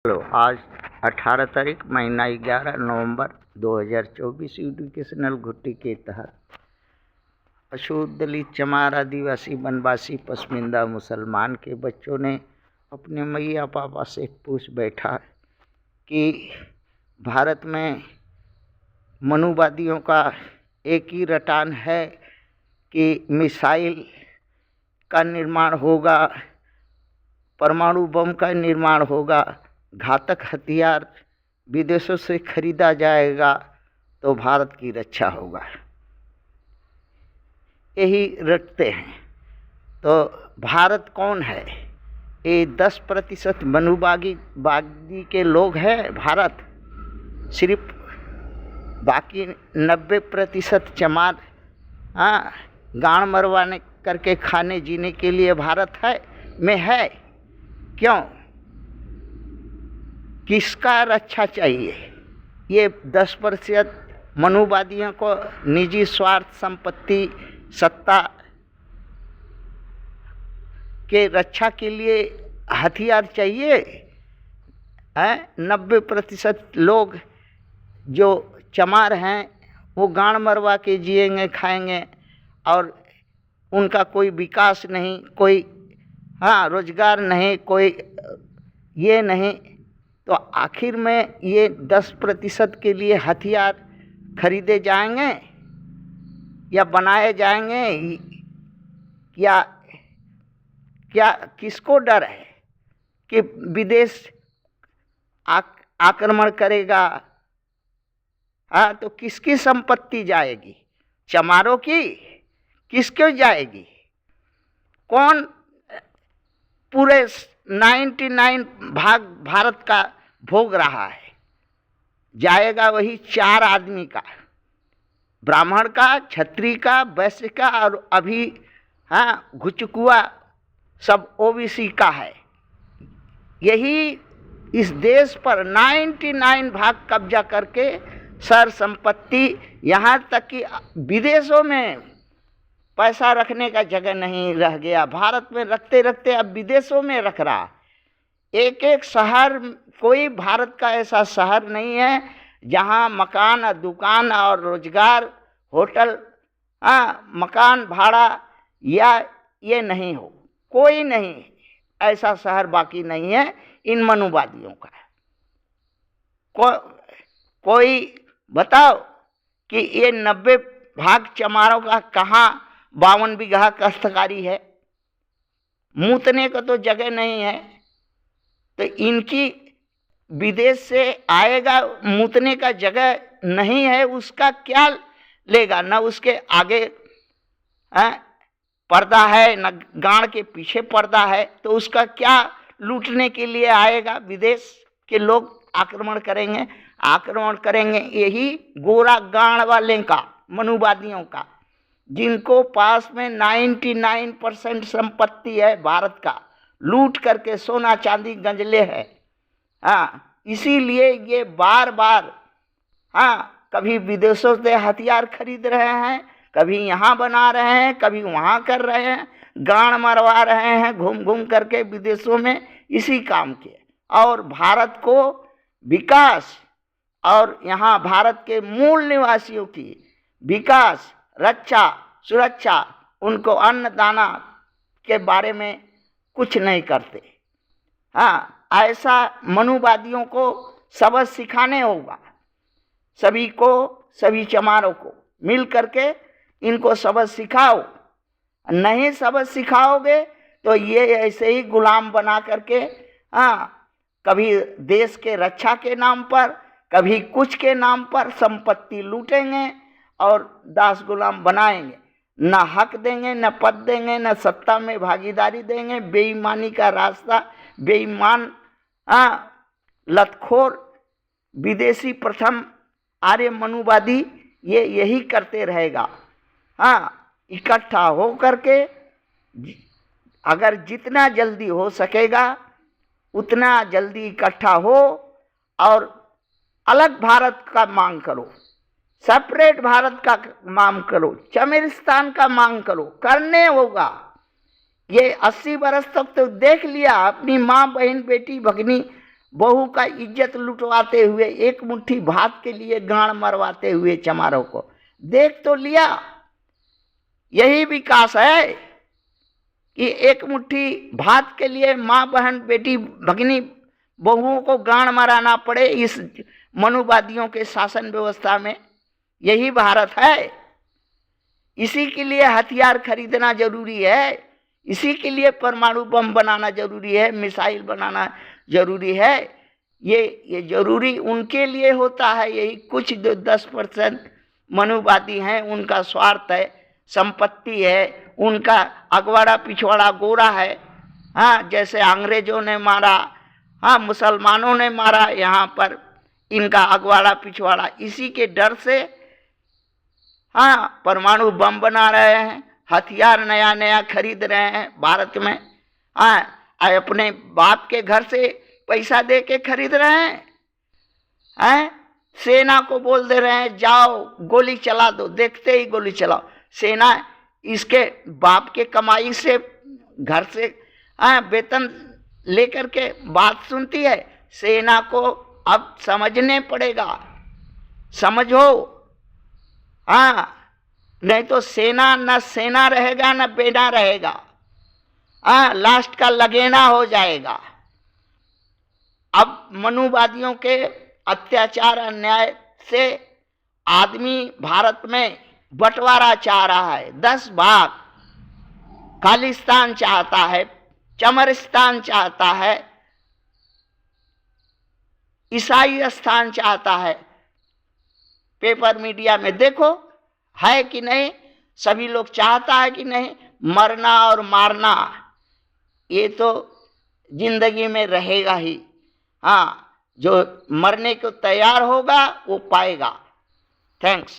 Hello, आज 18 तारीख महीना 11 नवंबर 2024 एजुकेशनल घुट्टी के तहत अछूत दलित चमार आदिवासी वनवासी पसमिंदा मुसलमान के बच्चों ने अपने मैया पापा से पूछ बैठा कि भारत में मनुवादियों का एक ही रटान है कि मिसाइल का निर्माण होगा, परमाणु बम का निर्माण होगा, घातक हथियार विदेशों से खरीदा जाएगा तो भारत की रक्षा होगा। यही रटते हैं। तो भारत कौन है? ये 10% मनुवादी के लोग हैं भारत, सिर्फ बाकी 90% चमार गांड मरवाने करके खाने जीने के लिए भारत है। क्यों? किसका रक्षा चाहिए? ये 10% मनुवादियों को निजी स्वार्थ, संपत्ति, सत्ता के रक्षा के लिए हथियार चाहिए। 90% लोग जो चमार हैं वो गांड मरवा के जिएंगे, खाएंगे और उनका कोई विकास नहीं, कोई रोजगार नहीं, कोई ये नहीं। तो आखिर में ये 10% के लिए हथियार खरीदे जाएंगे या बनाए जाएंगे या क्या? किसको डर है कि विदेश आक्रमण करेगा? तो किसकी संपत्ति जाएगी? चमारों की? किसको जाएगी? कौन पूरे 99 भाग भारत का भोग रहा है? जाएगा वही 4 आदमी का, ब्राह्मण का, क्षत्रिय का, वैश्य का और अभी घुचकुआ सब ओबीसी का है। यही इस देश पर 99 भाग कब्जा करके सर संपत्ति, यहाँ तक कि विदेशों में पैसा रखने का जगह नहीं रह गया। भारत में रखते रखते अब विदेशों में रख रहा। एक शहर, कोई भारत का ऐसा शहर नहीं है जहाँ मकान, दुकान और रोजगार, होटल, मकान भाड़ा या ये नहीं हो। कोई नहीं ऐसा शहर बाकी नहीं है इन मनुवादियों का। कोई बताओ कि ये 90 भाग चमारों का कहाँ 52 बीघा काश्तकारी है? मूतने का तो जगह नहीं है। तो इनकी विदेश से आएगा, मूतने का जगह नहीं है, उसका क्या लेगा? न उसके आगे पर्दा है, न गांड के पीछे पर्दा है, तो उसका क्या लूटने के लिए आएगा? विदेश के लोग आक्रमण करेंगे यही गोरा गांड वाले का, मनुवादियों का, जिनको पास में 99% संपत्ति है भारत का, लूट करके सोना चांदी गंजले है। इसीलिए ये बार बार कभी विदेशों से हथियार खरीद रहे हैं, कभी यहाँ बना रहे हैं, कभी वहाँ कर रहे हैं, गांड मरवा रहे हैं घूम घूम करके विदेशों में इसी काम के। और भारत को विकास और यहाँ भारत के मूल निवासियों की विकास, रक्षा, सुरक्षा, उनको अन्न दाना के बारे में कुछ नहीं करते। ऐसा मनुवादियों को सबक सिखाने होगा। सभी को, सभी चमारों को मिल करके इनको सबक सिखाओ। नहीं सबक सिखाओगे तो ये ऐसे ही गुलाम बना करके कभी देश के रक्षा के नाम पर, कभी कुछ के नाम पर संपत्ति लूटेंगे और दास गुलाम बनाएंगे। न हक देंगे, न पद देंगे, न सत्ता में भागीदारी देंगे। बेईमानी का रास्ता, बेईमान लतखोर विदेशी प्रथम आर्य मनुवादी ये यही करते रहेगा। इकट्ठा हो करके अगर जितना जल्दी हो सकेगा उतना जल्दी इकट्ठा हो और अलग भारत का मांग करो, सेपरेट भारत का मांग करो, चमेरिस्तान का मांग करो। करने होगा। ये 80 बरस तक तो देख लिया, अपनी माँ, बहन, बेटी, भगनी बहू का इज्जत लुटवाते हुए, एक मुट्ठी भात के लिए गांड मरवाते हुए चमारों को देख तो लिया। यही विकास है कि एक मुट्ठी भात के लिए माँ बहन बेटी भगिनी बहुओं को गांड मराना पड़े इस मनुवादियों के शासन व्यवस्था में। यही भारत है। इसी के लिए हथियार खरीदना जरूरी है, इसी के लिए परमाणु बम बनाना जरूरी है, मिसाइल बनाना जरूरी है। ये जरूरी उनके लिए होता है, यही कुछ जो 10% मनुवादी हैं, उनका स्वार्थ है, संपत्ति है, उनका अगवाड़ा पिछवाड़ा गोरा है। हाँ, जैसे अंग्रेजों ने मारा, हाँ मुसलमानों ने मारा, यहाँ पर इनका अगवाड़ा पिछवाड़ा, इसी के डर से हाँ परमाणु बम बना रहे हैं, हथियार नया नया खरीद रहे हैं भारत में। हाँ, अपने बाप के घर से पैसा दे के खरीद रहे हैं। सेना को बोल दे रहे हैं जाओ गोली चला दो, देखते ही गोली चलाओ। सेना इसके बाप के कमाई से घर से वेतन लेकर के बात सुनती है। सेना को अब समझने पड़ेगा, समझो। हाँ, नहीं तो सेना न सेना रहेगा न बेना रहेगा। हाँ, लास्ट का लगेना हो जाएगा। अब मनुवादियों के अत्याचार अन्याय से आदमी भारत में बंटवारा चाह रहा है, 10 भाग। खालिस्तान चाहता है, चमरिस्तान चाहता है, ईसाई स्थान चाहता है। पेपर मीडिया में देखो है कि नहीं, सभी लोग चाहता है कि नहीं। मरना और मारना ये तो जिंदगी में रहेगा ही। हाँ, जो मरने को तैयार होगा वो पाएगा। थैंक्स।